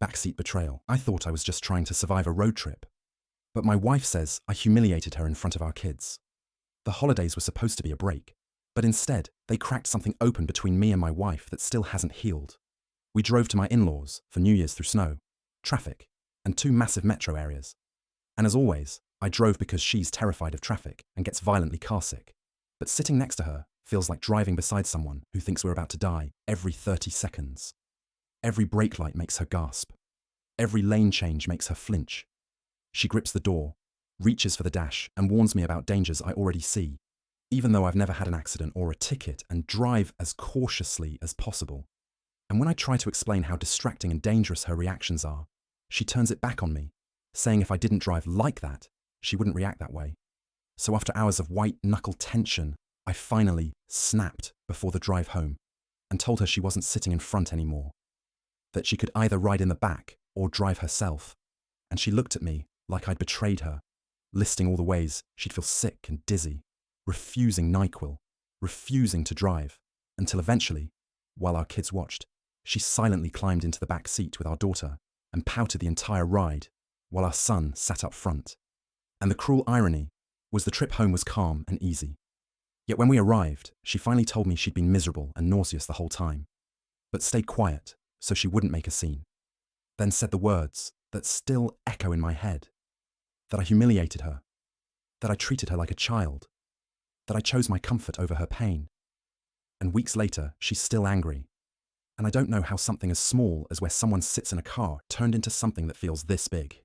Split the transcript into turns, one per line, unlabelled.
Backseat Betrayal. I thought I was just trying to survive a road trip. But my wife says I humiliated her in front of our kids. The holidays were supposed to be a break, but instead they cracked something open between me and my wife that still hasn't healed. We drove to my in-laws for New Year's through snow, traffic, and 2 massive metro areas. And as always, I drove because she's terrified of traffic and gets violently carsick. But sitting next to her feels like driving beside someone who thinks we're about to die every 30 seconds. Every brake light makes her gasp. Every lane change makes her flinch. She grips the door, reaches for the dash, and warns me about dangers I already see, even though I've never had an accident or a ticket, and drive as cautiously as possible. And when I try to explain how distracting and dangerous her reactions are, she turns it back on me, saying if I didn't drive like that, she wouldn't react that way. So after hours of white-knuckle tension, I finally snapped before the drive home and told her she wasn't sitting in front anymore, that she could either ride in the back or drive herself. And she looked at me like I'd betrayed her, listing all the ways she'd feel sick and dizzy, refusing NyQuil, refusing to drive, until eventually, while our kids watched, she silently climbed into the back seat with our daughter and pouted the entire ride, while our son sat up front. And the cruel irony was the trip home was calm and easy. Yet when we arrived, she finally told me she'd been miserable and nauseous the whole time, but stayed quiet so she wouldn't make a scene. Then said the words that still echo in my head, that I humiliated her, that I treated her like a child, that I chose my comfort over her pain. And weeks later, she's still angry. And I don't know how something as small as where someone sits in a car turned into something that feels this big.